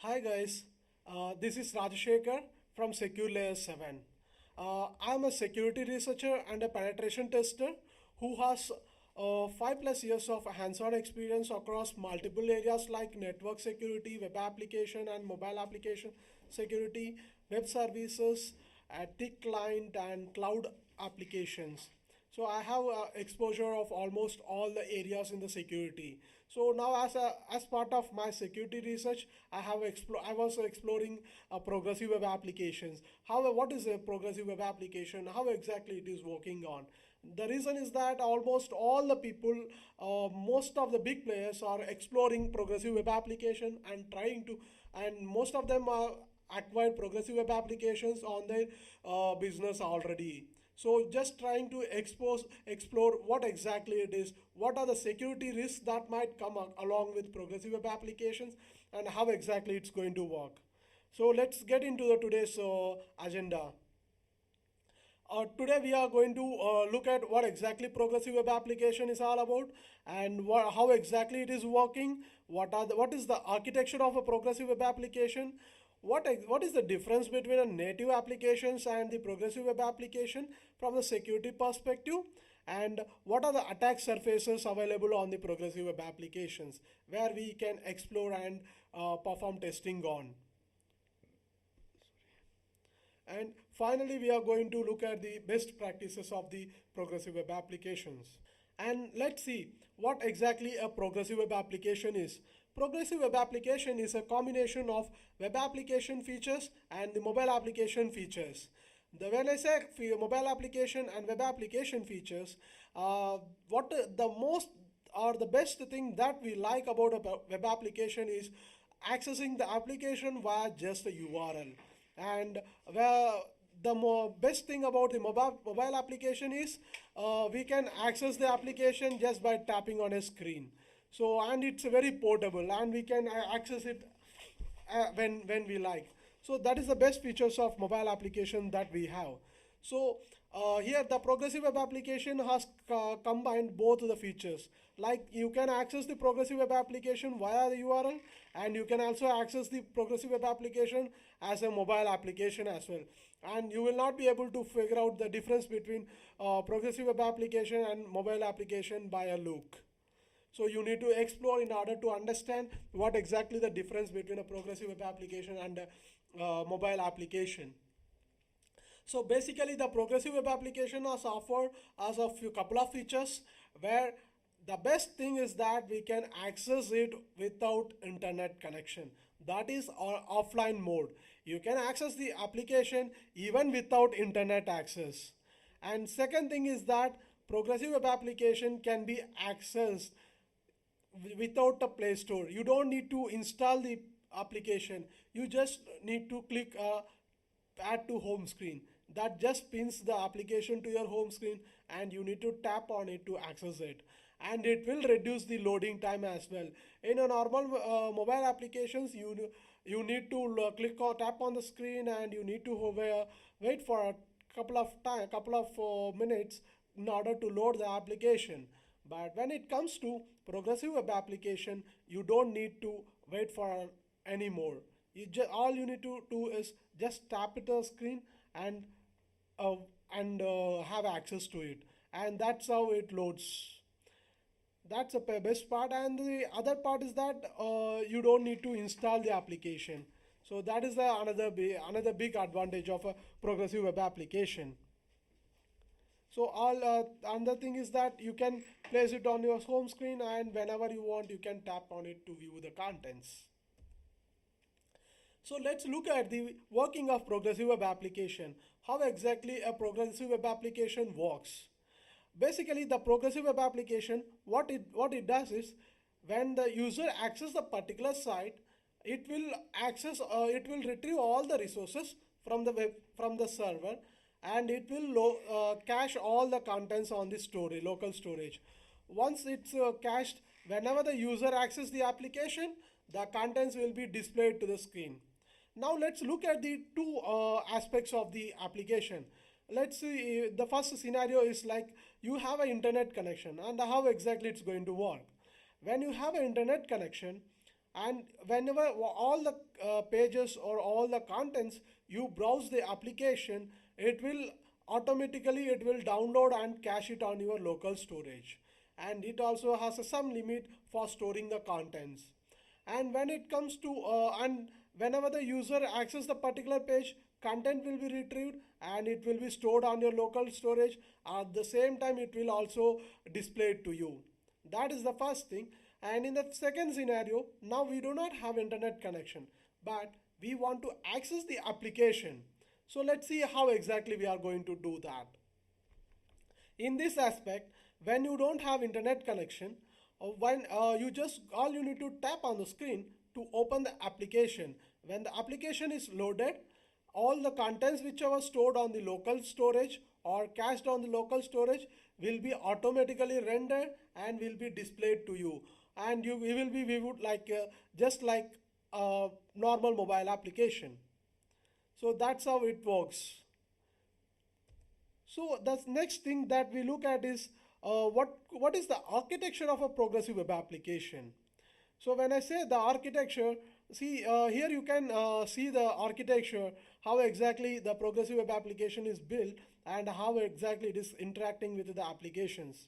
Hi guys, this is Rajashekar from SecureLayer7. I am a security researcher and a penetration tester who has 5+ years of hands-on experience across multiple areas like network security, web application and mobile application security, web services, TIC client and cloud applications. So I have exposure of almost all the areas in the security. So now as part of my security research, I was exploring progressive web applications. What is a progressive web application? How exactly it is working on? The reason is that almost all the people, most of the big players are exploring progressive web application and and most of them are acquired progressive web applications on their business already. So just trying to explore what exactly it is, what are the security risks that might come along with progressive web applications, and how exactly it's going to work. So let's get into the today's agenda. Today we are going to look at what exactly progressive web application is all about and how exactly it is working, what is the architecture of a progressive web application, what is the difference between a native applications and the progressive web application from the security perspective, and what are the attack surfaces available on the progressive web applications where we can explore and perform testing on. And finally, we are going to look at the best practices of the progressive web applications. And let's see what exactly a progressive web application is. Progressive web application is a combination of web application features and the mobile application features. When I say mobile application and web application features, what the most or the best thing that we like about a web application is accessing the application via just a URL. And where the best thing about the mobile application is we can access the application just by tapping on a screen. So and it's very portable and we can access it when we like. So that is the best features of mobile application that we have. So here the progressive web application has combined both the features. Like you can access the progressive web application via the URL, and you can also access the progressive web application as a mobile application as well. And you will not be able to figure out the difference between progressive web application and mobile application by a look. So you need to explore in order to understand what exactly the difference between a progressive web application and a mobile application. So basically the progressive web application is offered as a couple of features where the best thing is that we can access it without internet connection. That is our offline mode. You can access the application even without internet access. And second thing is that progressive web application can be accessed without a Play Store. You don't need to install the application. You just need to click add to home screen. That just pins the application to your home screen and you need to tap on it to access it. And it will reduce the loading time as well. In a normal mobile applications, you need to click or tap on the screen and you need to wait for a couple of minutes in order to load the application. But when it comes to progressive web application, you don't need to wait for anymore. All you need to do is just tap it on the screen and uh, have access to it, and that's how it loads. That's the best part, and the other part is that you don't need to install the application. So that is the another big advantage of a progressive web application. So another thing is that you can place it on your home screen, and whenever you want you can tap on it to view the contents. So let's look at the working of progressive web application. How exactly a progressive web application works. Basically the progressive web application, what it does is when the user accesses a particular site, it will retrieve all the resources from the server, and it will cache all the contents on the storage, local storage. Once it's cached, whenever the user accesses the application, the contents will be displayed to the screen. Now let's look at the two aspects of the application. Let's see, the first scenario is like you have an internet connection and how exactly it's going to work. When you have an internet connection, and whenever all the pages or all the contents you browse the application, it will download and cache it on your local storage, and it also has some limit for storing the contents. And when it comes to and whenever the user access the particular page, content will be retrieved and it will be stored on your local storage. At the same time, it will also display it to you. That is the first thing. And in the second scenario, now we do not have internet connection, but we want to access the application. So let's see how exactly we are going to do that. In this aspect, when you don't have internet connection, when you just all you need to tap on the screen to open the application. When the application is loaded, all the contents which are stored on the local storage or cached on the local storage will be automatically rendered and will be displayed to you, and you will be viewed like just like a normal mobile application. So that's how it works. So the next thing that we look at is what is the architecture of a progressive web application. So when I say the architecture, see here you can see the architecture, how exactly the progressive web application is built and how exactly it is interacting with the applications.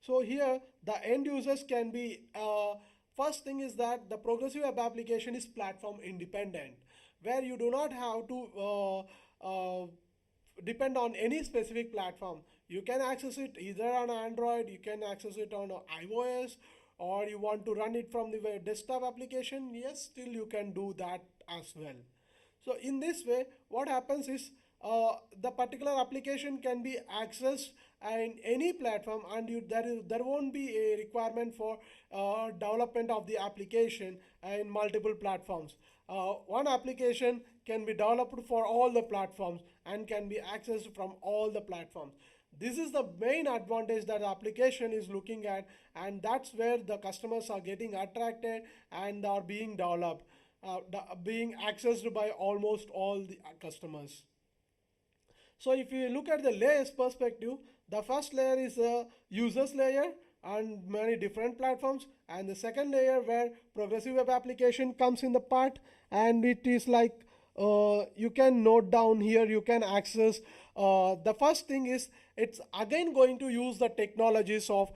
So here the end users can be, first thing is that the progressive web application is platform independent, where you do not have to depend on any specific platform. You can access it either on Android, you can access it on iOS, or you want to run it from the desktop application, yes, still you can do that as well. So in this way, what happens is the particular application can be accessed in any platform, and there won't be a requirement for development of the application in multiple platforms. One application can be developed for all the platforms and can be accessed from all the platforms. This is the main advantage that the application is looking at, and that's where the customers are getting attracted and are being developed, being accessed by almost all the customers. So if you look at the layers perspective, the first layer is a users layer and many different platforms, and the second layer where progressive web application comes in the part, and it is like you can note down here, you can access. The first thing is it's again going to use the technologies of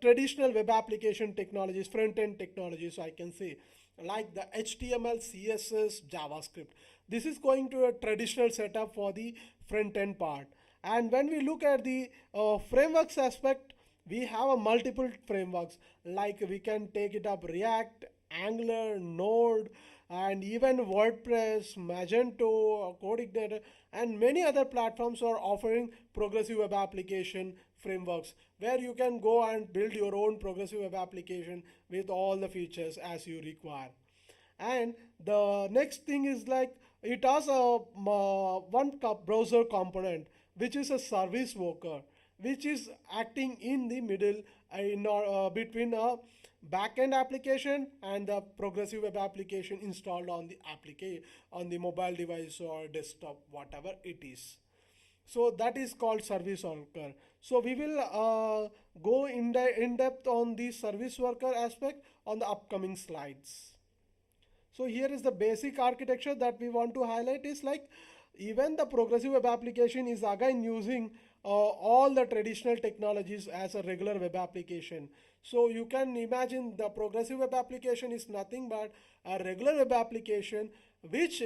traditional web application technologies, front end technologies, I can say, like the HTML, CSS, JavaScript. This is going to a traditional setup for the front end part. And when we look at the frameworks aspect, we have a multiple frameworks, like we can take it up React, Angular, Node, and even WordPress, Magento, Codeigniter, and many other platforms are offering progressive web application frameworks, where you can go and build your own progressive web application with all the features as you require. And the next thing is like it has a one browser component, which is a service worker, which is acting in the middle in between a backend application and the progressive web application installed on the on the mobile device or desktop, whatever it is. So that is called service worker. So we will go in depth on the service worker aspect on the upcoming slides. So here is the basic architecture that we want to highlight is like even the progressive web application is again using all the traditional technologies as a regular web application. So you can imagine the progressive web application is nothing but a regular web application which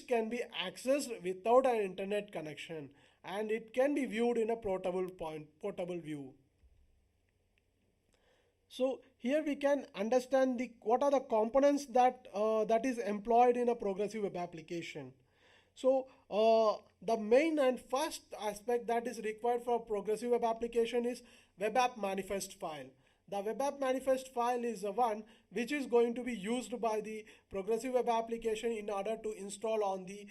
can be accessed without an internet connection, and it can be viewed in a portable view. So here we can understand what are the components that is employed in a progressive web application. So the main and first aspect that is required for a progressive web application is web app manifest file. The web app manifest file is the one which is going to be used by the progressive web application in order to install on the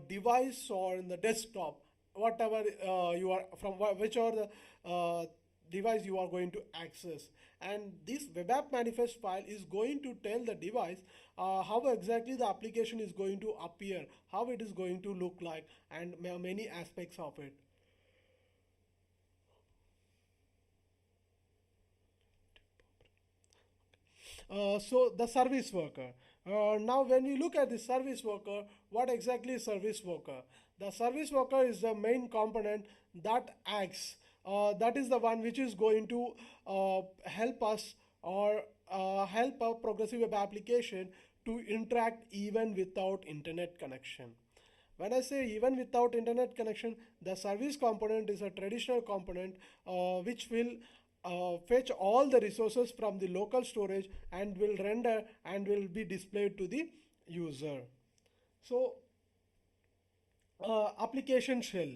device or in the desktop, whatever you are from, whichever the device you are going to access. And this web app manifest file is going to tell the device how exactly the application is going to appear, how it is going to look like, and many aspects of it. So the service worker. Now when we look at the service worker, what exactly is service worker? The service worker is the main component that acts, that is the one which is going to help us or help a progressive web application to interact even without internet connection. When I say even without internet connection, the service component is a traditional component which will fetch all the resources from the local storage and will render and will be displayed to the user. So application shell.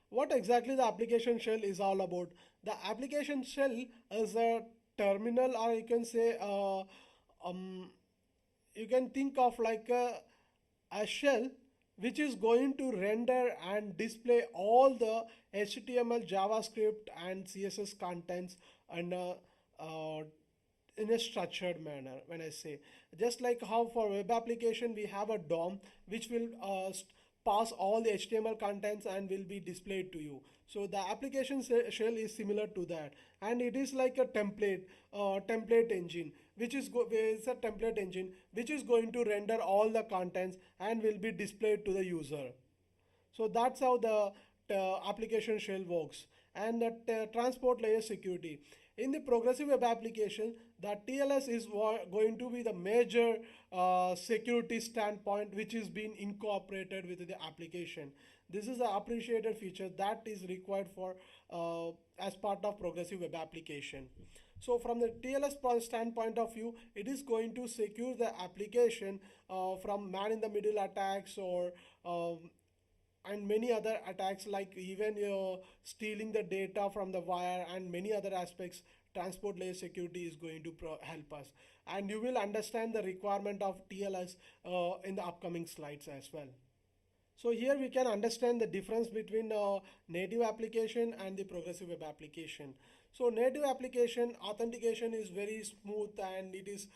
What exactly the application shell is all about? The application shell is a terminal, or you can say you can think of like a shell which is going to render and display all the HTML, JavaScript, and CSS contents and in a structured manner. When I say, just like how for web application we have a DOM which will pass all the HTML contents and will be displayed to you. So the application shell is similar to that, and it is like a template engine which is a template engine which is going to render all the contents and will be displayed to the user. So that's how the application shell works. And the transport layer security. In the progressive web application, the TLS is going to be the major security standpoint which is being incorporated with the application. This is an appreciated feature that is required for as part of progressive web application. So from the TLS standpoint of view, it is going to secure the application from man-in-the-middle attacks or and many other attacks, like even stealing the data from the wire and many other aspects. Transport layer security is going to help us, and you will understand the requirement of TLS in the upcoming slides as well. So here we can understand the difference between native application and the progressive web application. So native application authentication is very smooth and it is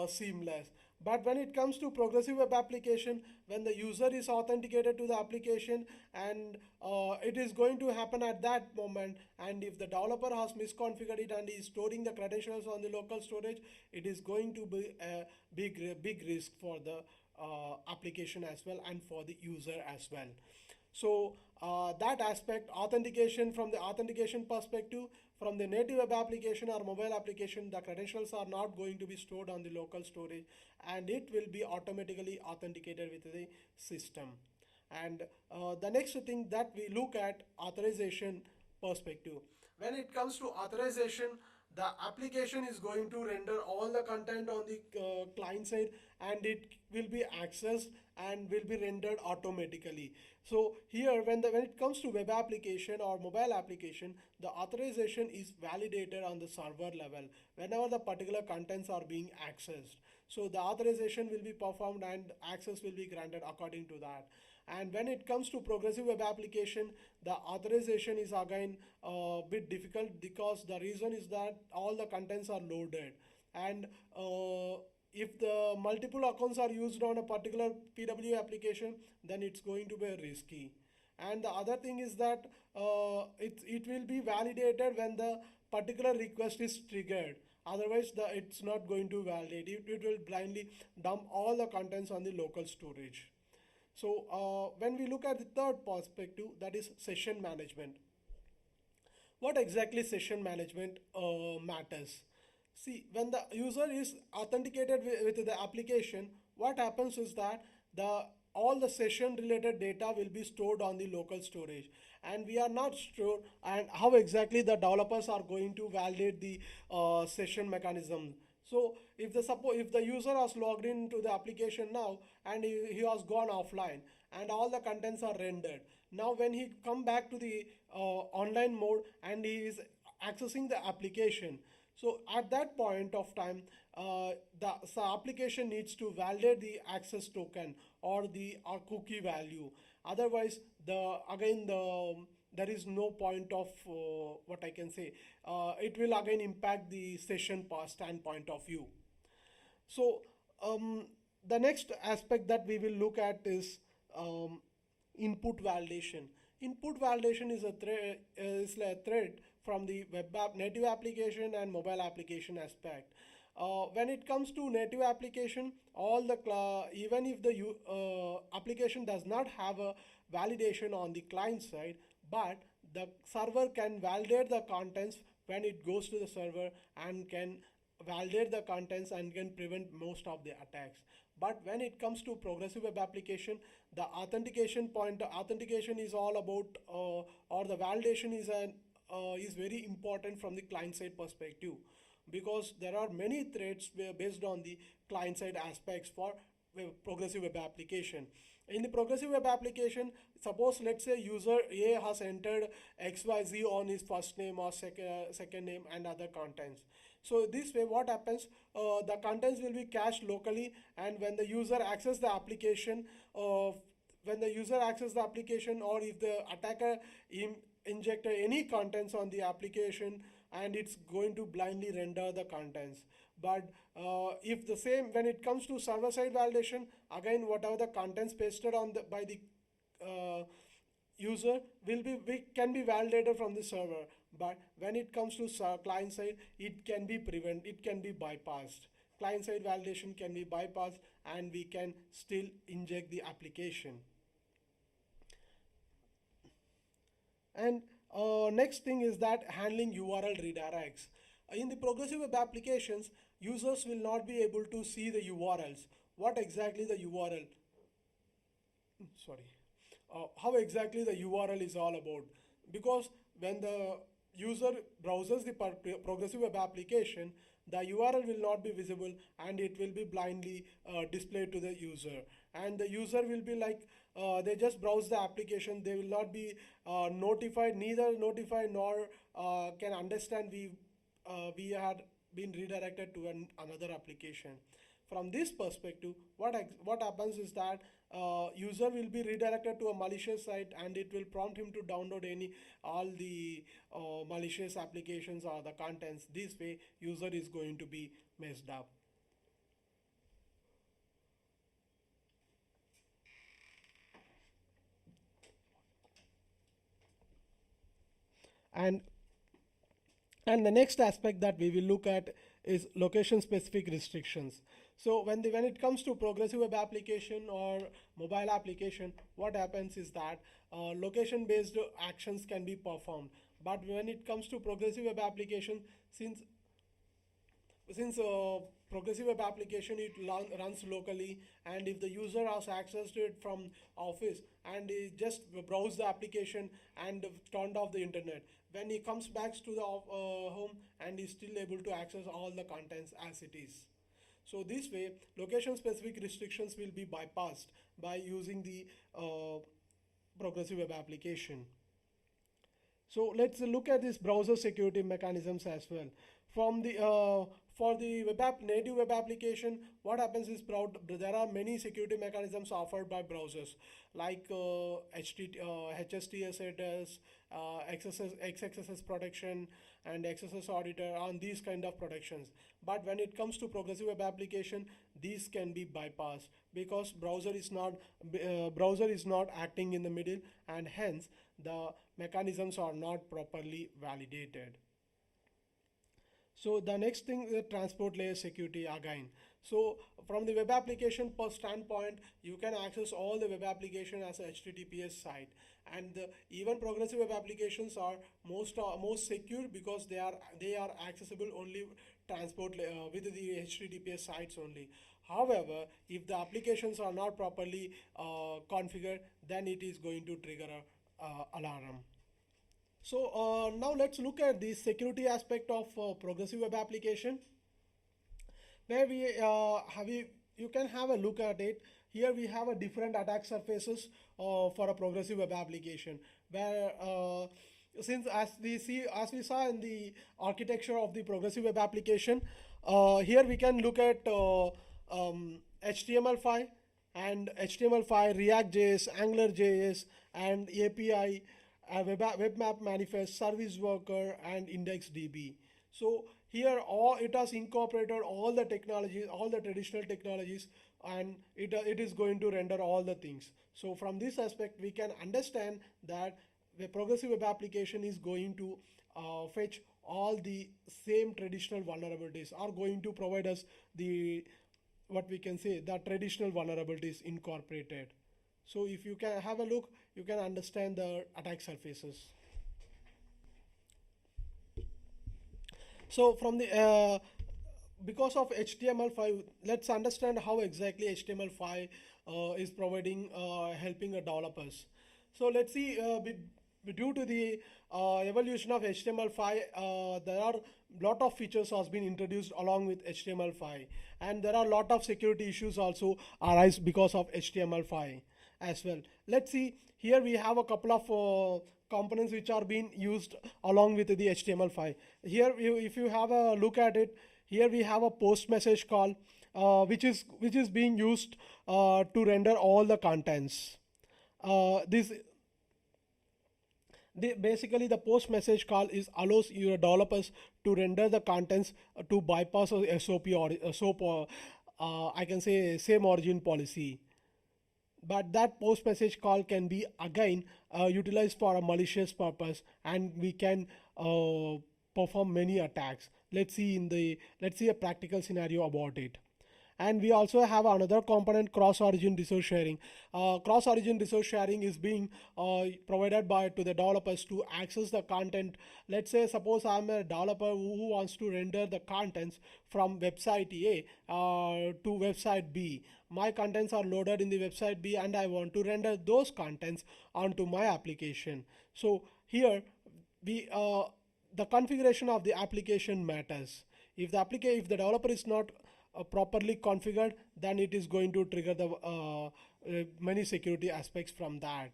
seamless. But when it comes to progressive web application, when the user is authenticated to the application, and it is going to happen at that moment, and if the developer has misconfigured it and is storing the credentials on the local storage, it is going to be a big risk for the application as well and for the user as well. So that aspect, authentication, from the authentication perspective, from the native web application or mobile application, the credentials are not going to be stored on the local storage and it will be automatically authenticated with the system. And the next thing that we look at, authorization perspective. When it comes to authorization, the application is going to render all the content on the client side and it will be accessed and will be rendered automatically. So here when it comes to web application or mobile application, the authorization is validated on the server level whenever the particular contents are being accessed. So the authorization will be performed and access will be granted according to that. And when it comes to progressive web application, the authorization is again a bit difficult, because the reason is that all the contents are loaded, and if the multiple accounts are used on a particular PWA application, then it's going to be risky. And the other thing is that it will be validated when the particular request is triggered. Otherwise, it's not going to validate. It will blindly dump all the contents on the local storage. So when we look at the third perspective, that is session management. What exactly session management matters? See, when the user is authenticated with the application, what happens is that all the session related data will be stored on the local storage, and we are not sure and how exactly the developers are going to validate the session mechanism. So if the user has logged into the application now and he has gone offline and all the contents are rendered, now when he come back to the online mode and he is accessing the application, so at that point of time, the application needs to validate the access token or the cookie value. Otherwise, there is no point of what I can say. It will again impact the session standpoint of view. So the next aspect that we will look at is input validation. Input validation is a thread from the native application and mobile application aspect. When it comes to native application, even if the application does not have a validation on the client side, but the server can validate the contents when it goes to the server and can validate the contents and can prevent most of the attacks. But when it comes to progressive web application, the authentication is all about, or the validation is very important from the client side perspective, because there are many threats based on the client side aspects for progressive web application. In the progressive web application, suppose let's say user A has entered XYZ on his first name or second name and other contents. So this way what happens, the contents will be cached locally, and when the user access the application, or if the attacker injected any contents on the application, and it's going to blindly render the contents. But if the same, when it comes to server side validation, again whatever the contents pasted on the by the user can be validated from the server. But when it comes to client side, it can be bypassed. Client side validation can be bypassed, and we can still inject the application. And next thing is that handling URL redirects. In the progressive web applications, users will not be able to see the URLs. What exactly the URL? Sorry. How exactly the URL is all about? Because when the user browses the progressive web application, the URL will not be visible, and it will be blindly displayed to the user. And the user will be like, they just browse the application, they will not be neither notified nor can understand we had been redirected to another application. From this perspective, what happens is that user will be redirected to a malicious site, and it will prompt him to download all the malicious applications or the contents. This way user is going to be messed up. And the next aspect that we will look at is location specific restrictions. So when it comes to progressive web application or mobile application, what happens is that location based actions can be performed. But when it comes to progressive web application, since progressive web application, it runs locally, and if the user has access to it from office and he just browse the application and turned off the internet, when he comes back to the home, and is still able to access all the contents as it is. So this way location specific restrictions will be bypassed by using the progressive web application. So let's look at these browser security mechanisms as well. From the For the native web application, what happens is there are many security mechanisms offered by browsers, like HSTS, XSS protection, and XSS auditor on these kind of protections. But when it comes to progressive web application, these can be bypassed, because browser is not acting in the middle, and hence the mechanisms are not properly validated. So the next thing is transport layer security again. So from the web application per standpoint, you can access all the web application as a HTTPS site, and even progressive web applications are most secure, because they are accessible only with the HTTPS sites only. However, if the applications are not properly configured, then it is going to trigger a alarm. So now let's look at the security aspect of progressive web application, where you can have a look at it. Here we have a different attack surfaces for a progressive web application, where since as we saw in the architecture of the progressive web application, here we can look at HTML5 and HTML5, React.js, AngularJS, and API, webmap manifest, service worker, and IndexedDB. So here it has incorporated all the technologies, all the traditional technologies, and it is going to render all the things. So from this aspect, we can understand that the progressive web application is going to fetch all the same traditional vulnerabilities, are going to provide us the, what we can say, the traditional vulnerabilities incorporated. So if you can have a look, you can understand the attack surfaces. So from the because of HTML5, let's understand how exactly HTML5 is providing helping developers. So let's see, due to the evolution of HTML5, there are lot of features has been introduced along with HTML5, and there are lot of security issues also arise because of HTML5 as well. Let's see, here we have a couple of components which are being used along with the HTML5. Here if you have a look at it, here we have a post message call which is being used to render all the contents. Basically the post message call is allows your developers to render the contents to bypass a SOP or SOAP, or I can say same origin policy. But that post message call can be again utilized for a malicious purpose, and we can perform many attacks. Let's see a practical scenario about it. And we also have another component, cross origin resource sharing. Cross origin resource sharing is being provided by to the developers to access the content. Let's say suppose I'm a developer who wants to render the contents from website A to website B. My contents are loaded in the website B and I want to render those contents onto my application. So here we the configuration of the application matters. If the developer is not properly configured, then it is going to trigger the many security aspects from that.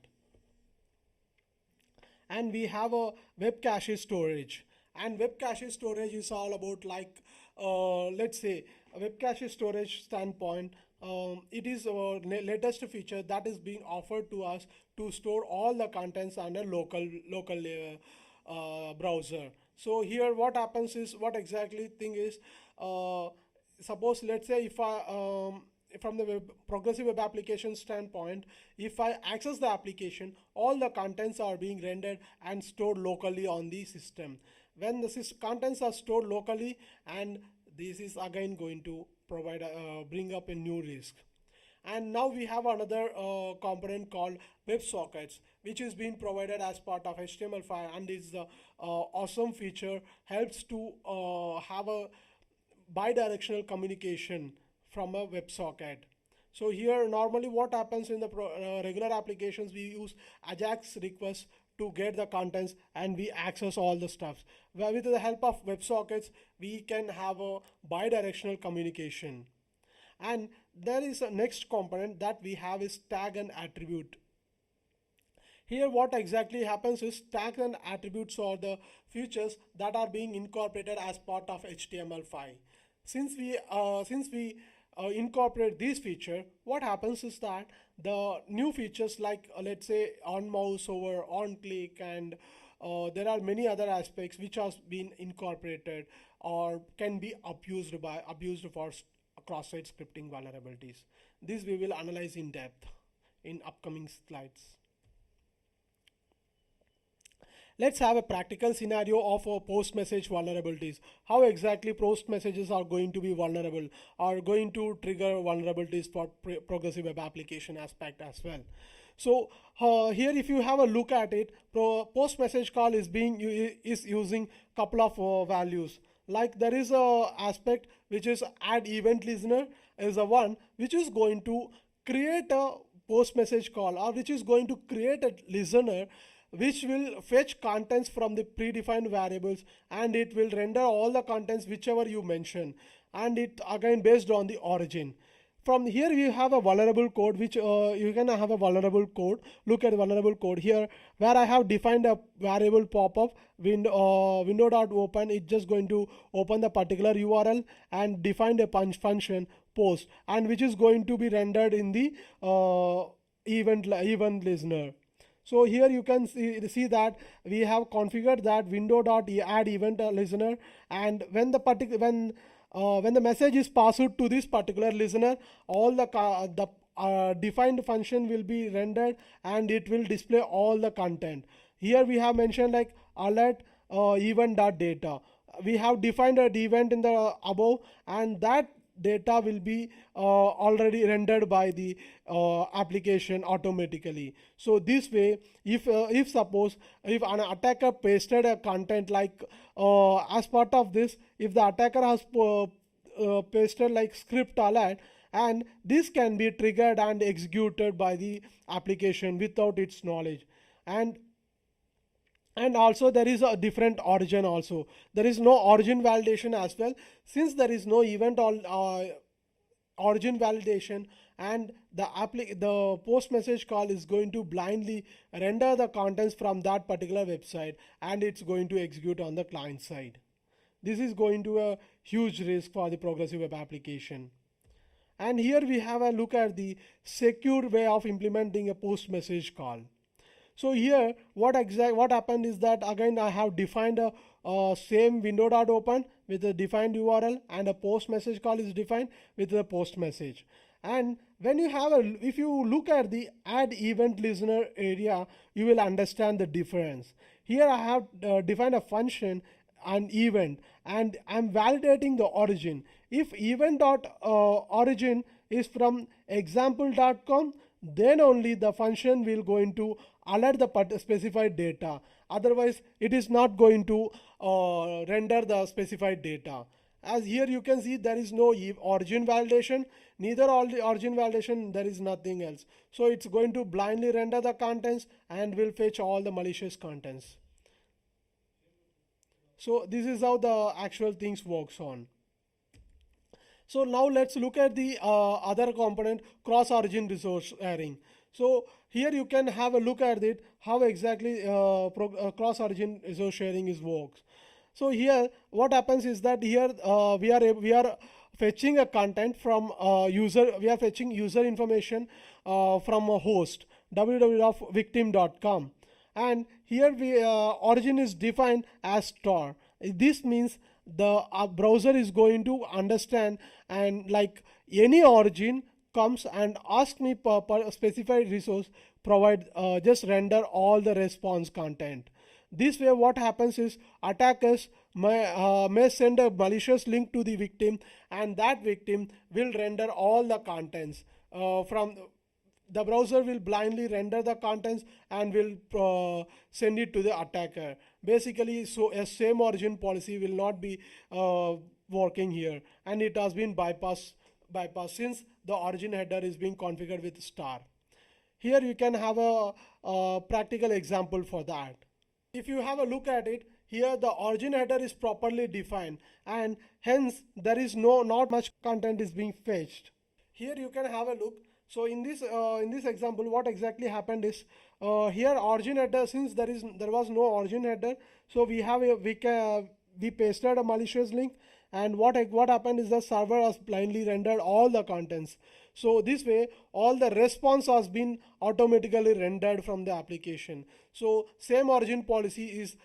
And we have a web cache storage, and web cache storage is all about, like let's say a web cache storage standpoint, it is our latest feature that is being offered to us to store all the contents under local browser. So here what happens is, what exactly thing is, suppose let's say if I from the progressive web application standpoint, if I access the application, all the contents are being rendered and stored locally on the system. When the contents are stored locally, and this is again going to provide bring up a new risk. And now we have another component called WebSockets, which is being provided as part of HTML5, and is the awesome feature, helps to have a bidirectional communication from a WebSocket. So here normally what happens in the regular applications, we use Ajax requests to get the contents and we access all the stuff. Where with the help of WebSockets, we can have a bidirectional communication. And there is a next component that we have is tag and attribute. Here what exactly happens is, tags and attributes are the features that are being incorporated as part of HTML5. Since we incorporate this feature, what happens is that the new features like let's say on mouse over, on click, and there are many other aspects which has been incorporated or can be abused for cross-site scripting vulnerabilities. This we will analyze in depth in upcoming slides. Let's have a practical scenario of post message vulnerabilities. How exactly post messages are going to be vulnerable, are going to trigger vulnerabilities for progressive web application aspect as well. So here if you have a look at it, post message call is using couple of values. Like there is a aspect which is add event listener is a one which is going to create a post message call, or which is going to create a listener which will fetch contents from the predefined variables, and it will render all the contents whichever you mention, and it again based on the origin. From here we have a vulnerable code, which you can have a vulnerable code. Look at the vulnerable code here, where I have defined a variable pop-up window.open. It's just going to open the particular URL and defined a function post, and which is going to be rendered in the event listener. So here you can see that we have configured that window.add event listener, and when the message is passed to this particular listener, all the defined function will be rendered and it will display all the content. Here we have mentioned like alert event.data. We have defined an event in the above, and that data will be already rendered by the application automatically. So this way, if suppose if an attacker pasted a content like as part of this, if the attacker has pasted like script alert, and this can be triggered and executed by the application without its knowledge. And also there is a different origin also. There is no origin validation as well, since there is no event origin validation, and the post message call is going to blindly render the contents from that particular website, and it's going to execute on the client side. This is going to a huge risk for the progressive web application. And here we have a look at the secure way of implementing a post message call. So here what happened is that again I have defined a same window.open with a defined URL, and a post message call is defined with the post message. And when you have if you look at the add event listener area, you will understand the difference. Here I have defined a function, an event, and I'm validating the origin. If event.origin is from example.com, then only the function will going to alert the specified data. Otherwise it is not going to render the specified data. As here you can see, there is no origin validation, neither all the origin validation, there is nothing else. So it's going to blindly render the contents and will fetch all the malicious contents. So this is how the actual things works on. So now let's look at the other component, cross origin resource sharing. So here you can have a look at it, how exactly cross origin resource sharing works. So here what happens is that here we are fetching a content from user, we are fetching user information from a host www.victim.com, and here origin is defined as star. This means the browser is going to understand, and like any origin comes and ask me per specified resource, provide just render all the response content. This way what happens is attackers may send a malicious link to the victim, and that victim will render all the contents from the browser will blindly render the contents and will send it to the attacker. Basically, so a same origin policy will not be working here, and it has been bypassed since the origin header is being configured with star. Here you can have a practical example for that. If you have a look at it, here the origin header is properly defined, and hence there is not much content is being fetched. Here you can have a look. So in this example, what exactly happened is here origin header, since there was no origin header, so we pasted a malicious link, and what happened is the server has blindly rendered all the contents. So this way all the response has been automatically rendered from the application. So same origin policy is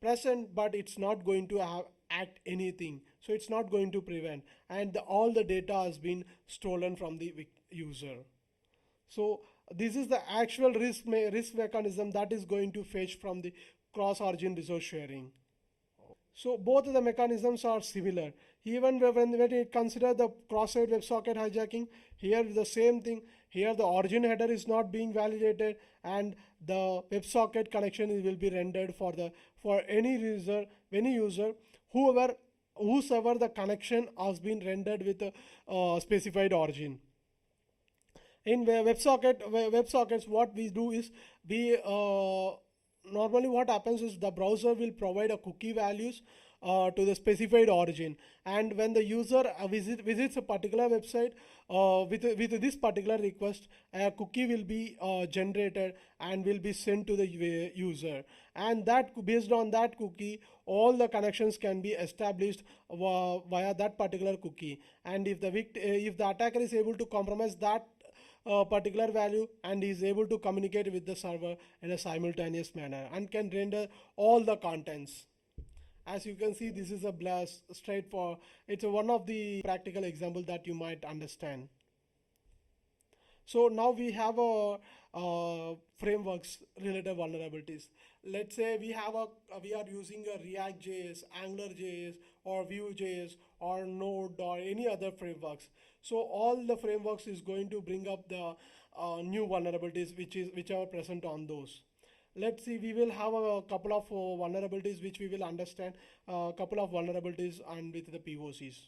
present, but it's not going to act anything. So it's not going to prevent, and all the data has been stolen from the user. So this is the actual risk mechanism that is going to fetch from the cross origin resource sharing. So both of the mechanisms are similar. Even when we consider the cross-site WebSocket hijacking, here the same thing. Here the origin header is not being validated, and the WebSocket connection will be rendered for any user whosoever the connection has been rendered with a specified origin. In WebSockets, what we do is we normally what happens is the browser will provide a cookie values to the specified origin, and when the user visits a particular website with this particular request, a cookie will be generated and will be sent to the user, and that based on that cookie all the connections can be established via that particular cookie. And if the attacker is able to compromise that particular value and is able to communicate with the server in a simultaneous manner and can render all the contents. As you can see, this is a blast it's one of the practical example that you might understand. So now we have a frameworks related vulnerabilities. Let's say we are using a React.js, AngularJS, or Vue.js, or Node, or any other frameworks. So all the frameworks is going to bring up the new vulnerabilities which are present on those. Let's see, we will have a couple of vulnerabilities which we will understand, a couple of vulnerabilities and with the POCs.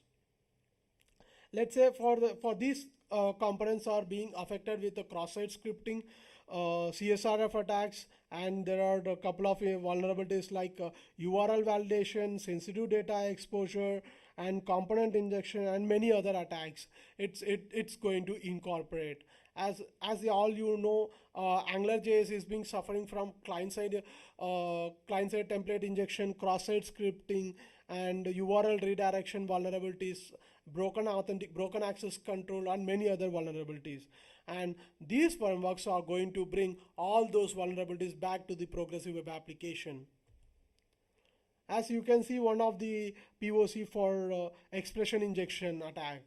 Let's say for these components are being affected with the cross-site scripting, CSRF attacks, and there are a couple of vulnerabilities like URL validation, sensitive data exposure, and component injection, and many other attacks. It's going to incorporate. As all you know, AngularJS is being suffering from client-side template injection, cross-site scripting, and URL redirection vulnerabilities, broken access control, and many other vulnerabilities. And these frameworks are going to bring all those vulnerabilities back to the progressive web application. As you can see, one of the POC for expression injection attack.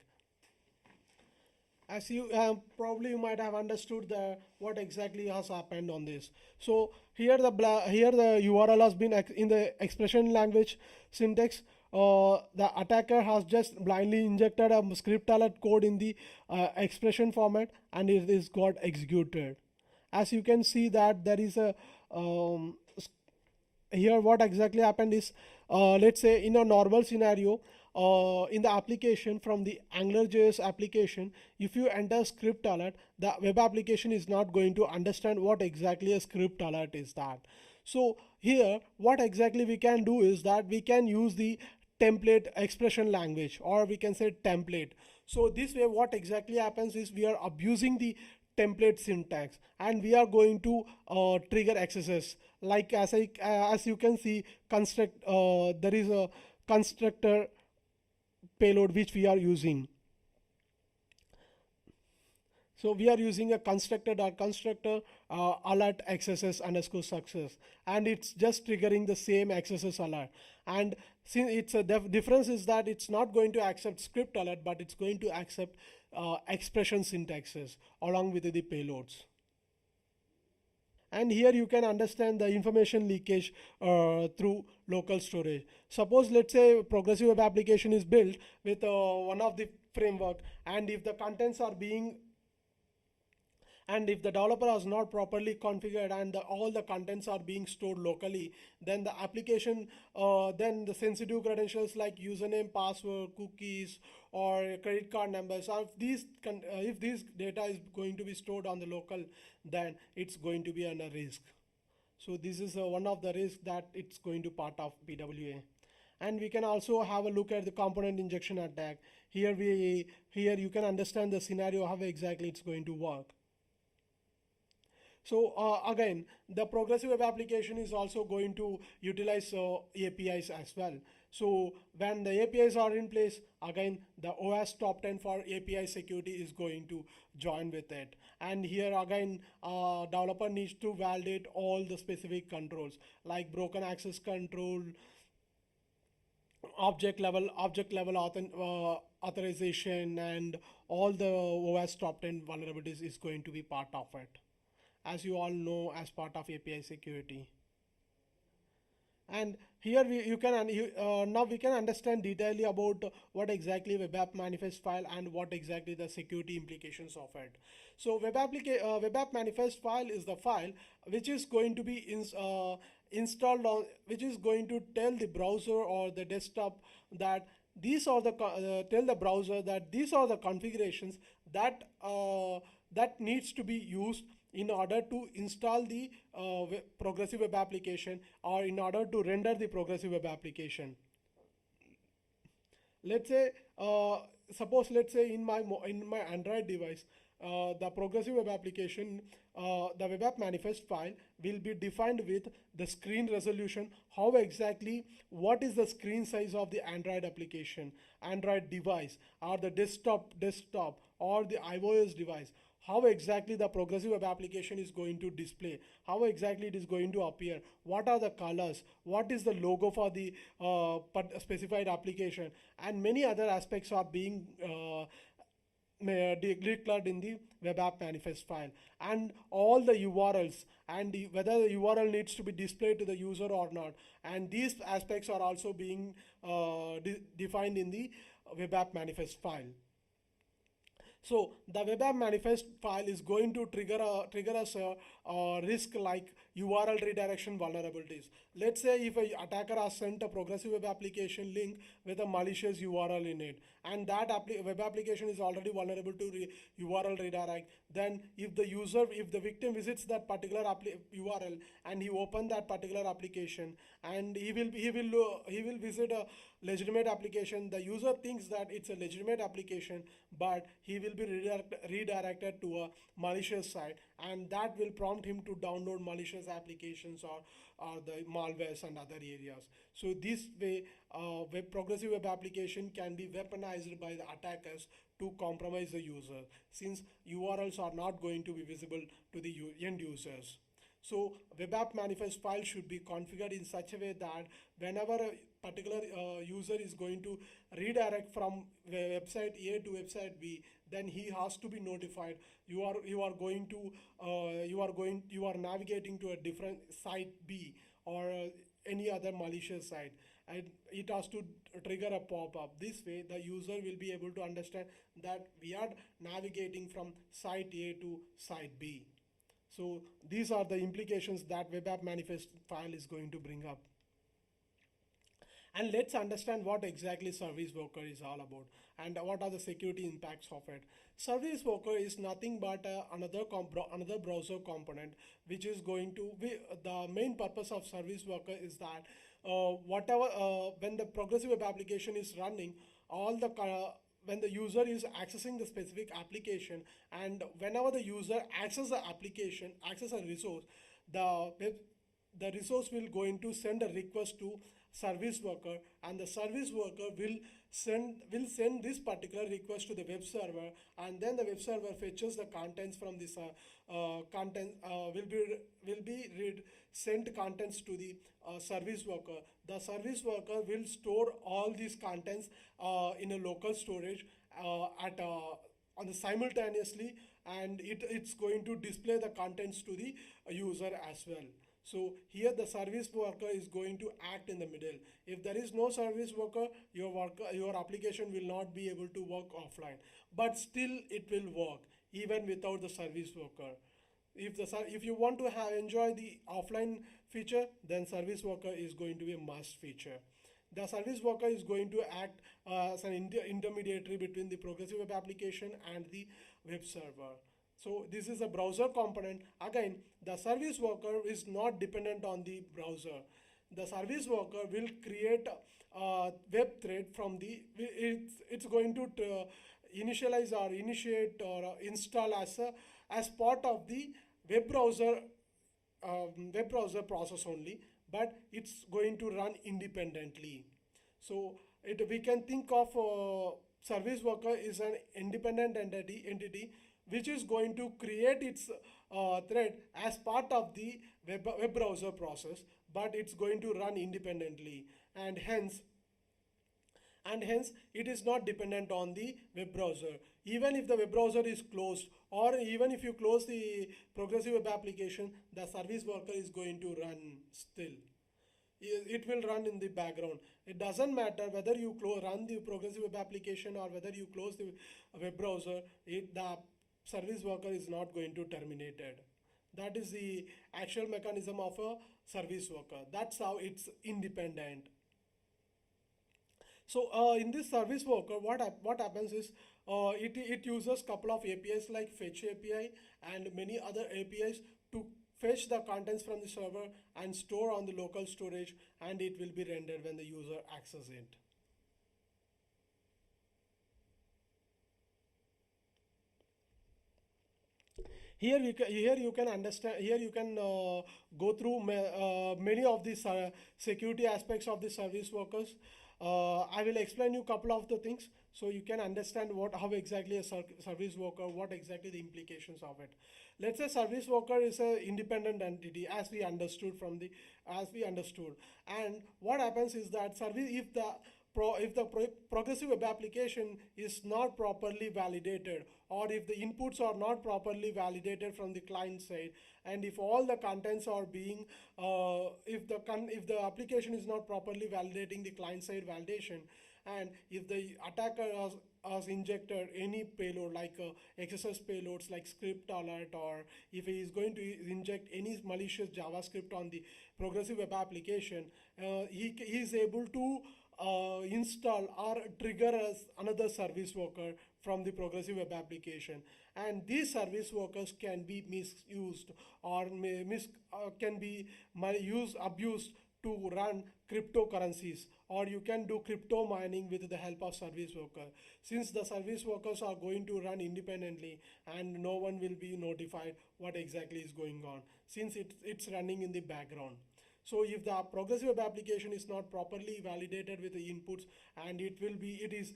As you probably you might have understood what exactly has happened on this. So here the URL has been in the expression language syntax. The attacker has just blindly injected a script alert code in the expression format, and it is got executed. As you can see that there is a here what exactly happened is, let's say in a normal scenario, in the application from the AngularJS application, if you enter script alert, the web application is not going to understand what exactly a script alert is that. So here what exactly we can do is that we can use the template expression language, or we can say template. So this way what exactly happens is we are abusing the template syntax, and we are going to trigger accesses like as you can see there is a constructor payload which we are using. So we are using a constructor alert accesses underscore success, and it's just triggering the same accesses alert. And since it's a difference is that it's not going to accept script alert, but it's going to accept expression syntaxes along with the payloads. And here you can understand the information leakage through local storage. Suppose let's say progressive web application is built with one of the framework, and if the contents are being and if the developer has not properly configured and all the contents are being stored locally, then the application, then the sensitive credentials like username, password, cookies, or credit card numbers, if this data is going to be stored on the local, then it's going to be under risk. So this is one of the risks that it's going to part of PWA. And we can also have a look at the component injection attack. Here you can understand the scenario, how exactly it's going to work. So again, the progressive web application is also going to utilize APIs as well. So when the APIs are in place, again, the OS top 10 for API security is going to join with it. And here again, developer needs to validate all the specific controls like broken access control, object level authorization, and all the OS top 10 vulnerabilities is going to be part of it, as you all know, as part of API security. And here now we can understand detailedly about what exactly web app manifest file and what exactly the security implications of it. So web app manifest file is the file which is going to be installed on, which is going to tell the browser or the desktop that these are the tell the browser that these are the configurations that that needs to be used in order to install the progressive web application, or in order to render the progressive web application. Let's say suppose let's say in my Android device, the progressive web application, the web app manifest file will be defined with the screen resolution, how exactly what is the screen size of the Android application, Android device, or the desktop or the iOS device, how exactly the progressive web application is going to display, how exactly it is going to appear, what are the colors, what is the logo for the specified application, and many other aspects are being declared in the web app manifest file, and all the URLs and whether the URL needs to be displayed to the user or not, and these aspects are also being defined in the web app manifest file. So the web app manifest file is going to trigger us a risk like URL redirection vulnerabilities. Let's say if a attacker has sent a progressive web application link with a malicious URL in it, and that web application is already vulnerable to URL redirect, then if the victim visits that particular URL and he open that particular application, and he will visit a legitimate application, the user thinks that it's a legitimate application, but he will be redirected to a malicious site, and that will prompt him to download malicious applications or the malwares and other areas. So this way, progressive web application can be weaponized by the attackers to compromise the user, since URLs are not going to be visible to the end users. So web app manifest file should be configured in such a way that whenever a particular user is going to redirect from website A to website B, then he has to be notified. You are navigating to a different site B or any other malicious site, and it has to trigger a pop-up. This way the user will be able to understand that we are navigating from site A to site B. So these are the implications that web app manifest file is going to bring up. And let's understand what exactly service worker is all about and what are the security impacts of it. Service worker is nothing but another browser component which is going to be the main purpose of service worker is that when the progressive web application is running, when the user is accessing the specific application, and whenever the user accesses the application, access a resource, the resource will going to send a request to service worker, and the service worker will send this particular request to the web server, and then the web server fetches the contents from this will be read sent contents to the service worker. The service worker will store all these contents in a local storage on the simultaneously, and it's going to display the contents to the user as well. So here the service worker is going to act in the middle. If there is no service worker, your application will not be able to work offline, but still it will work even without the service worker. If you want to enjoy the offline feature, then service worker is going to be a must feature. The service worker is going to act as an intermediary between the progressive web application and the web server. So this is a browser component. Again, the service worker is not dependent on the browser. The service worker will create a web thread from it's going to initialize or initiate or install as part of the web browser process only, but it's going to run independently. So we can think of service worker is an independent entity which is going to create its thread as part of the web browser process, but it's going to run independently, and hence it is not dependent on the web browser. Even if the web browser is closed, or even if you close the progressive web application, the service worker is going to run still. It will run in the background. It doesn't matter whether you run the progressive web application or whether you close the web browser, the service worker is not going to terminate it. That is the actual mechanism of a service worker. That's how it's independent. So in this service worker, what happens is it uses couple of APIs like fetch API and many other APIs to fetch the contents from the server and store on the local storage, and it will be rendered when the user accesses it. Here you can understand. Here you can go through many of these security aspects of the service workers. I will explain you a couple of the things so you can understand how exactly a service worker, what exactly the implications of it. Let's say service worker is an independent entity as we understood, and what happens is that if the progressive web application is not properly validated, or if the inputs are not properly validated from the client side, and if all the contents are being if the application is not properly validating the client side validation, and if the attacker has injected any payload like XSS payloads like script alert, or if he is going to inject any malicious JavaScript on the progressive web application, he is able to install or trigger as another service worker from the progressive web application, and these service workers can be misused or can be abused to run cryptocurrencies, or you can do crypto mining with the help of service worker, since the service workers are going to run independently and no one will be notified what exactly is going on, since it's running in the background. So if the progressive web application is not properly validated with the inputs, and it is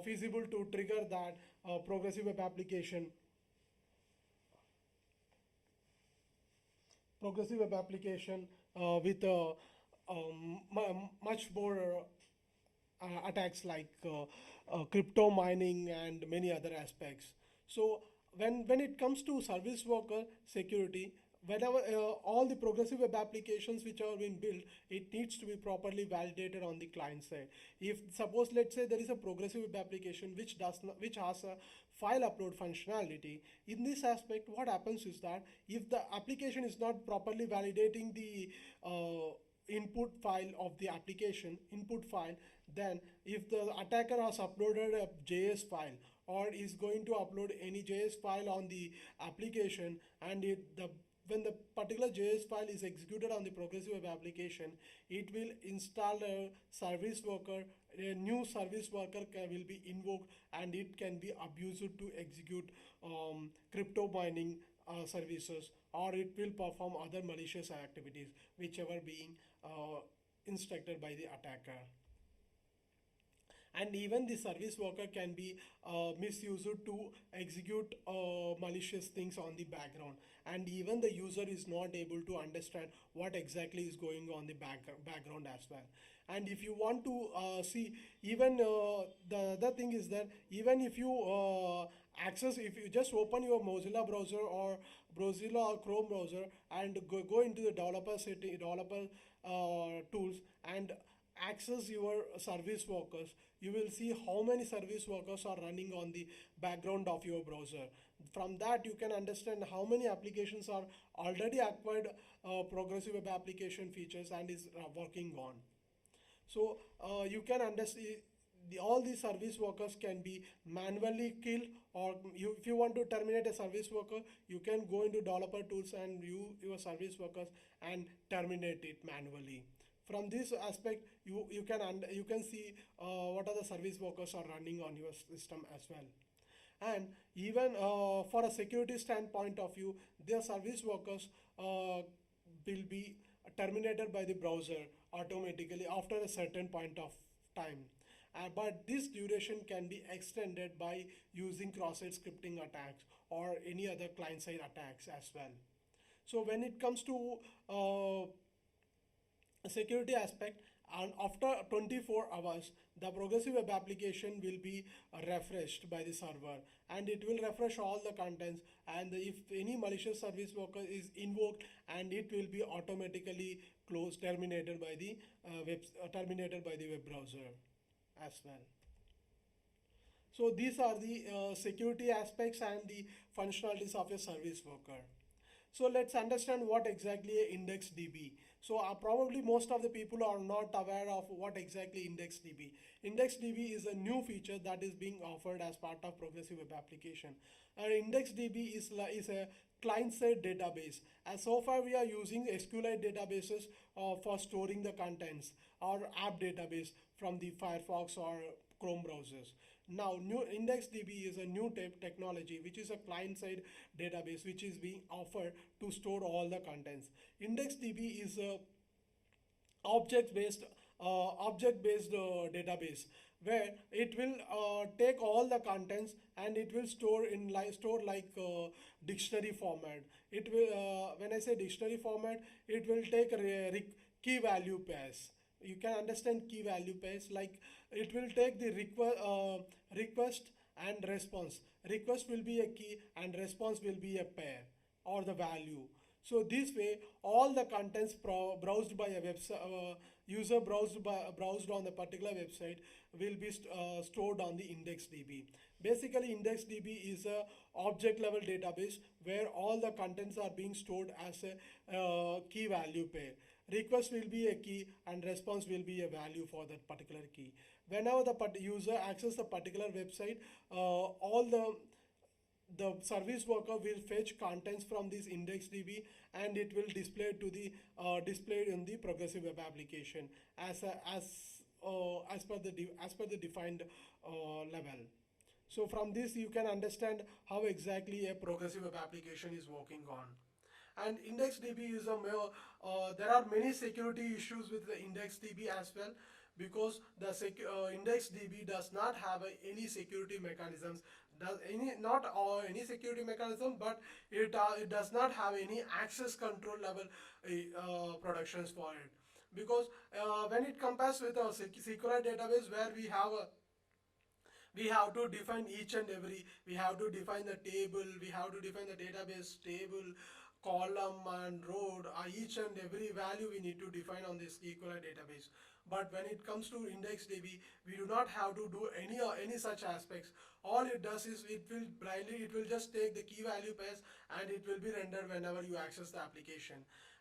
feasible to trigger that progressive web application with much more attacks like crypto mining and many other aspects. So when it comes to service worker security, whenever all the progressive web applications which are being built, it needs to be properly validated on the client side. If suppose, let's say, there is a progressive web application which has a file upload functionality, in this aspect what happens is that if the application is not properly validating the input file of the application input file, then if the attacker has uploaded a JS file or is going to upload any JS file on the application, and when the particular JS file is executed on the progressive web application, it will install a service worker. A new service worker will be invoked, and it can be abused to execute crypto mining services, or it will perform other malicious activities, whichever being instructed by the attacker. And even the service worker can be misused to execute malicious things on the background, and even the user is not able to understand what exactly is going on the background as well. And if you want to see, even the other thing is that even if you if you just open your Mozilla browser or Mozilla or Chrome browser and go into the developer tools and access your service workers, you will see how many service workers are running on the background of your browser. From that you can understand how many applications are already acquired progressive web application features and is working on. So you can understand all these service workers can be manually killed, or if you want to terminate a service worker, you can go into developer tools and view your service workers and terminate it manually. From this aspect, you can see what are the service workers are running on your system as well. And even for a security standpoint of view, their service workers will be terminated by the browser automatically after a certain point of time. But this duration can be extended by using cross-site scripting attacks or any other client-side attacks as well. So when it comes to security aspect, and after 24 hours the progressive web application will be refreshed by the server, and it will refresh all the contents, and if any malicious service worker is invoked, and it will be automatically terminated by the web browser as well. So these are the security aspects and the functionalities of a service worker. So let's understand what exactly IndexedDB. So probably most of the people are not aware of what exactly IndexedDB. IndexedDB is a new feature that is being offered as part of progressive web application. IndexedDB is a client-side database. As so far we are using SQLite databases for storing the contents, or app database from the Firefox or Chrome browsers. Now, new IndexedDB is a new technology which is a client-side database which is being offered to store all the contents. IndexedDB is a object-based database where it will take all the contents and it will store like dictionary format. It will when I say dictionary format, it will take a key value pairs. You can understand key value pairs, like it will take the request and response. Request will be a key and response will be a pair or the value. So this way, all the contents browsed by a user browsed on the particular website will be stored on the IndexedDB. Basically, IndexedDB is a object level database where all the contents are being stored as a key value pair. Request will be a key and response will be a value for that particular key. Whenever the user accesses the particular website, all the service worker will fetch contents from this IndexedDB and it will display to the displayed in the progressive web application as per the defined level. So from this you can understand how exactly a progressive web application is working on. And IndexedDB is there are many security issues with the IndexedDB as well, because the IndexedDB does not have any security mechanisms, does any security mechanism, but it does not have any access control level productions for it, because when it compares with a SecureLayer database where we have to define each and every, we have to define the table, we have to define the database table, column and row, each and every value we need to define on this SecureLayer database. But when it comes to IndexedDB, we do not have to do any such aspects. All it does is it will just take the key value pairs and it will be rendered whenever you access the application.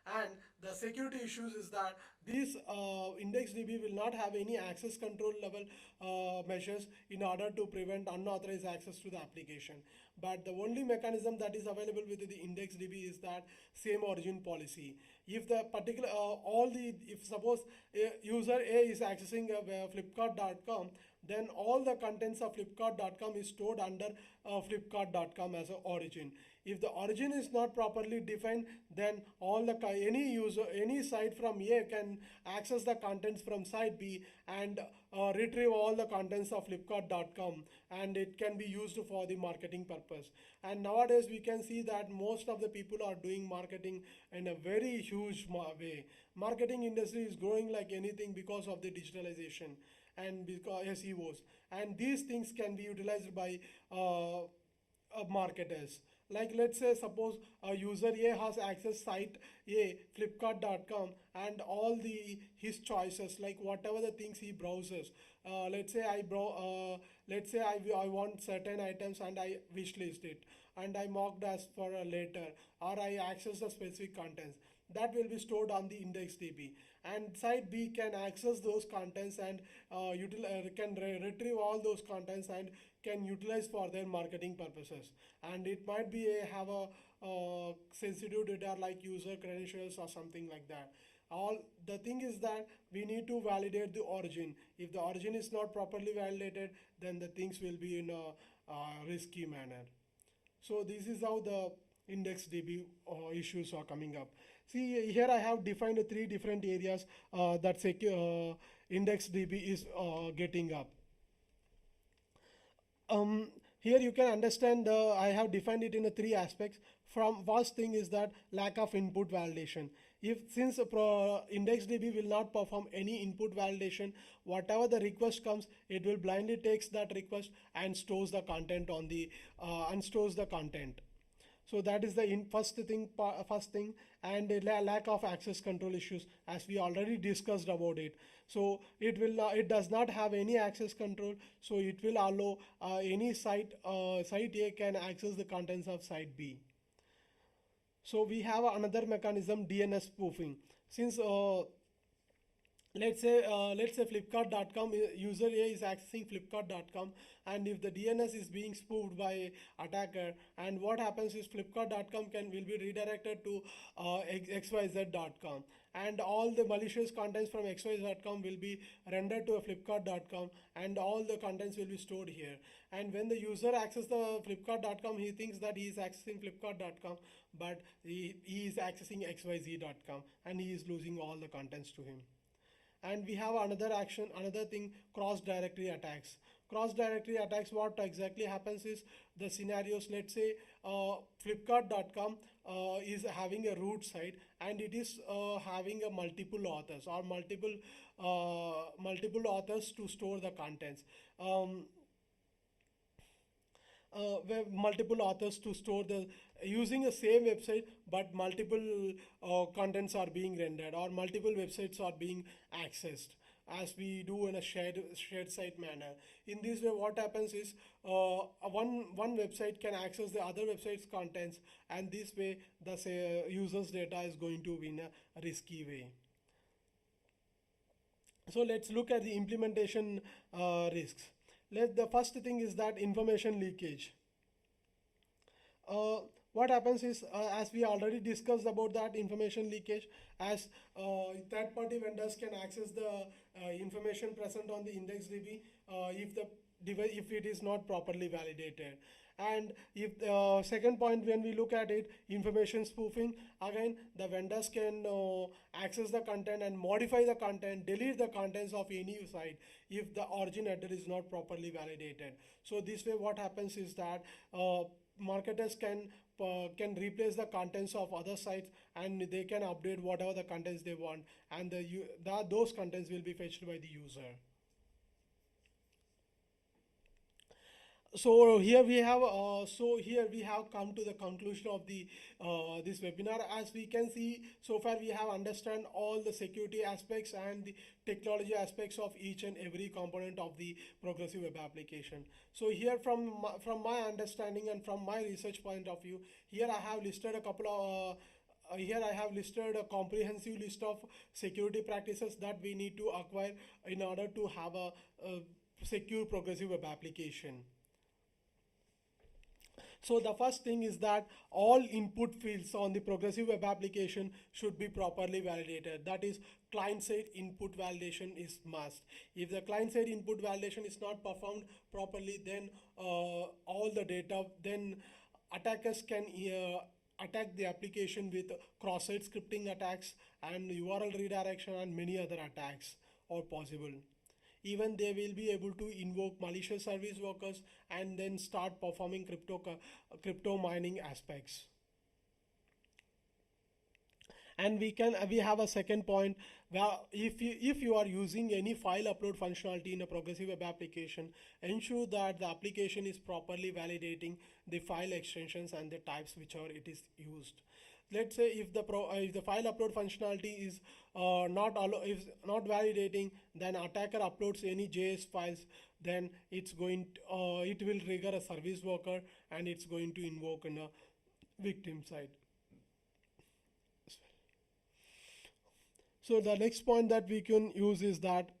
And the security issues is that this IndexedDB will not have any access control level measures in order to prevent unauthorized access to the application. But the only mechanism that is available with the IndexedDB is that same origin policy. If the particular if suppose user A is accessing flipkart.com, then all the contents of flipkart.com is stored under flipkart.com as an origin. If the origin is not properly defined, then any site from A can access the contents from site B and retrieve all the contents of flipkart.com, and it can be used for the marketing purpose. And nowadays we can see that most of the people are doing marketing in a very huge way. Marketing industry is growing like anything because of the digitalization and because SEOs, and these things can be utilized by marketers. Like let's say suppose a user A has access site A flipkart.com and all his choices, like whatever the things he browses. Let's say I want certain items and I wishlist it and I marked as for a later, or I access the specific contents. That will be stored on the IndexedDB, and site B can access those contents and retrieve all those contents and can utilize for their marketing purposes. And it might be have a sensitive data like user credentials or something like that. All the thing is that we need to validate the origin. If the origin is not properly validated, then the things will be in a risky manner. So this is how the IndexedDB issues are coming up. See, here I have defined three different areas that IndexedDB is getting up. Here you can understand I have defined it in three aspects. From first thing is that lack of input validation. Since IndexedDB will not perform any input validation, whatever the request comes, it will blindly takes that request and stores the content on the unstores the content. So that is the first thing, and lack of access control issues, as we already discussed about it. So it does not have any access control, so it will allow any site A can access the contents of site B. So we have another mechanism, DNS spoofing. Since let's say flipkart.com user A is accessing flipkart.com, and if the DNS is being spoofed by attacker, and what happens is flipkart.com will be redirected to xyz.com, and all the malicious contents from xyz.com will be rendered to a flipkart.com, and all the contents will be stored here. And when the user accesses the flipkart.com, he thinks that he is accessing flipkart.com, but he is accessing xyz.com, and he is losing all the contents to him. And we have another thing, cross directory attacks. Cross-directory attacks, what exactly happens is the scenarios, let's say flipkart.com is having a root site and it is having a multiple authors or multiple authors to store the contents. Where multiple authors to store the using the same website, but multiple contents are being rendered or multiple websites are being accessed as we do in a shared site manner. In this way, what happens is one website can access the other website's contents, and this way the user's data is going to be in a risky way. So let's look at the implementation risks. The first thing is that information leakage. What happens is, as we already discussed about that information leakage, as third-party vendors can access the information present on the IndexedDB if the device, if it is not properly validated. And if the second point, when we look at it, information spoofing, again the vendors can access the content and modify the content, delete the contents of any site if the origin header is not properly validated. So this way what happens is that marketers can replace the contents of other sites and they can update whatever the contents they want, and those contents will be fetched by the user. So here we have come to the conclusion of the this webinar. As we can see, so far we have understand all the security aspects and the technology aspects of each and every component of the progressive web application. So here from my understanding and from my research point of view, here I have listed a couple of here I have listed a comprehensive list of security practices that we need to acquire in order to have a secure progressive web application. So the first thing is that all input fields on the progressive web application should be properly validated. That is, client-side input validation is must. If the client-side input validation is not performed properly, then all the data, then attackers can attack the application with cross-site scripting attacks and URL redirection and many other attacks are possible. Even they will be able to invoke malicious service workers and then start performing crypto mining aspects. And we have a second point where if you are using any file upload functionality in a progressive web application, ensure that the application is properly validating the file extensions and the types which are it is used. Let's say if the file upload functionality is not validating, then attacker uploads any JS files, then it will trigger a service worker and it's going to invoke in a victim side. So the next point that we can use is that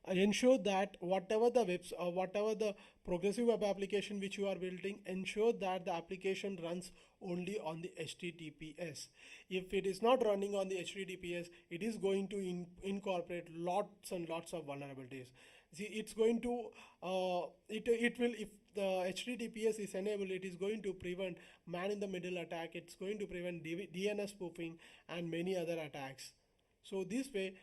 ensure that whatever the progressive web application which you are building, ensure that the application runs only on the HTTPS. If it is not running on the HTTPS, it is going to incorporate lots and lots of vulnerabilities. See, it's going to it will, if the HTTPS is enabled, it is going to prevent man-in-the-middle attack. It's going to prevent DNS spoofing and many other attacks. So this way,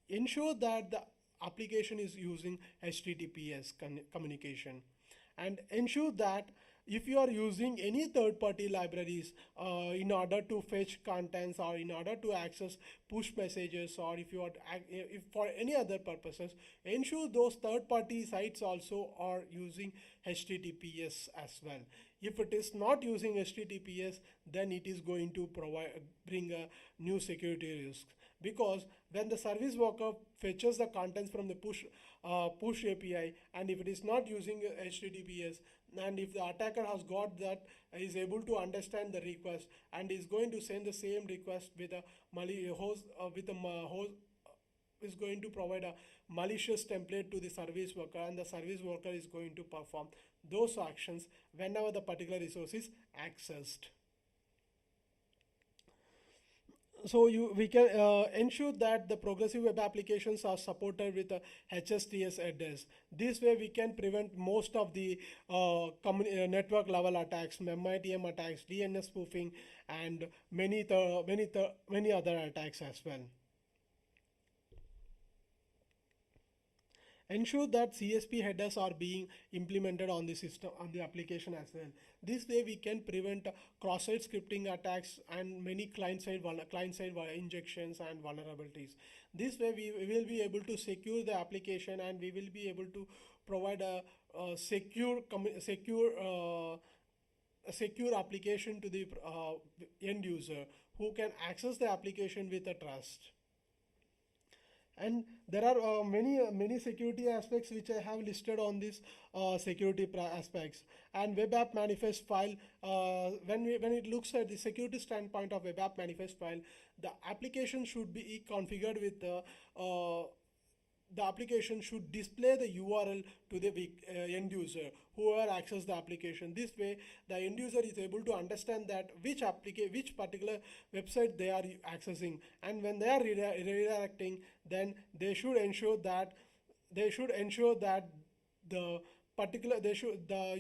ensure that the application is using HTTPS communication, and ensure that if you are using any third-party libraries in order to fetch contents or in order to access push messages, or if for any other purposes, ensure those third-party sites also are using HTTPS as well. If it is not using HTTPS, then it is going to bring a new security risk, because when the service worker fetches the contents from the push API, and if it is not using HTTPS, and if the attacker has got that, is able to understand the request and is going to send the same request with a host is going to provide a malicious template to the service worker, and the service worker is going to perform those actions whenever the particular resource is accessed. So we can ensure that the progressive web applications are supported with a HSTS address. This way we can prevent most of the network level attacks, MITM attacks, DNS spoofing, and many other attacks as well. Ensure that CSP headers are being implemented on the system, on the application as well. This way we can prevent cross-site scripting attacks and many client-side injections and vulnerabilities. This way we will be able to secure the application, and we will be able to provide a secure application to the end user who can access the application with a trust. And there are many security aspects which I have listed on this security aspects. And web app manifest file, when it looks at the security standpoint of web app manifest file, the application should be configured with the application should display the URL to the end user whoever access the application. This way the end user is able to understand that which particular website they are accessing, and when they are redirecting, then they should ensure that the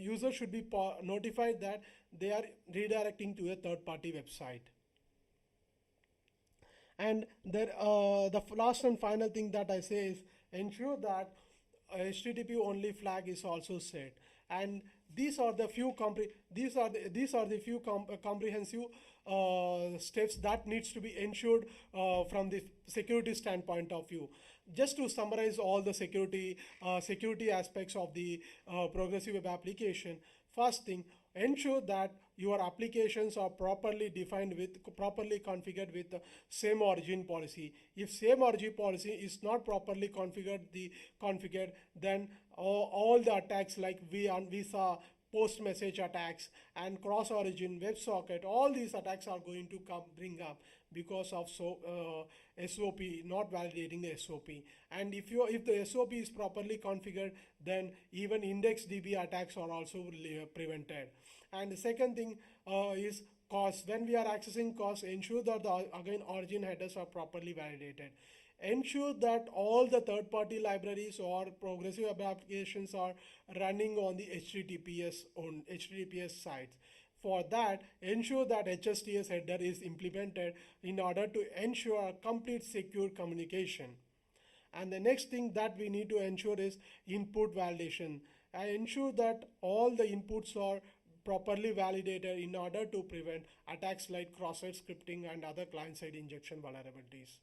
user should be notified that they are redirecting to a third party website. And the last and final thing that I say is ensure that HTTP only flag is also set. And these are the few comprehensive steps that needs to be ensured from the security standpoint of view. Just to summarize all the security aspects of the progressive web application. First thing, ensure that your applications are properly configured with the same origin policy. If same origin policy is not properly configured, then all the attacks like Visa, PostMessage attacks, and cross-origin, WebSocket, all these attacks are going to bring up because of SOP not validating the SOP. And if the SOP is properly configured, then even IndexedDB attacks are also prevented. And the second thing is cost. When we are accessing cost, ensure that again origin headers are properly validated. Ensure that all the third-party libraries or progressive web applications are running on the HTTPS sites. For that, ensure that HSTS header is implemented in order to ensure a complete secure communication. And the next thing that we need to ensure is input validation. And ensure that all the inputs are properly validated in order to prevent attacks like cross-site scripting and other client-side injection vulnerabilities.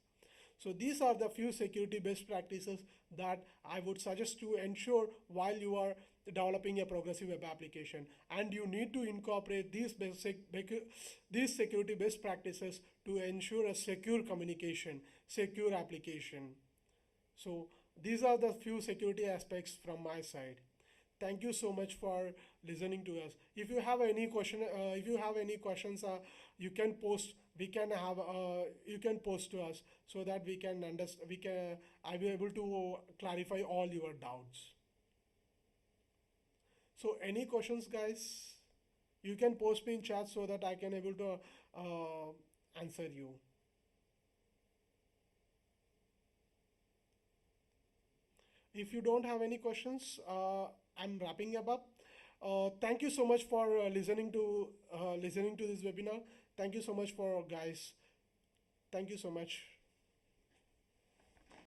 So these are the few security best practices that I would suggest to ensure while you are developing a progressive web application, and you need to incorporate these security best practices to ensure a secure communication, secure application. So these are the few security aspects from my side. Thank you so much for listening to us. If you have any questions, you can post. You can post to us so that we can understand. I'll be able to clarify all your doubts. So any questions, guys? You can post me in chat so that I can able to answer you. If you don't have any questions, I'm wrapping up. Thank you so much for listening to this webinar. Thank you so much for guys. Thank you so much.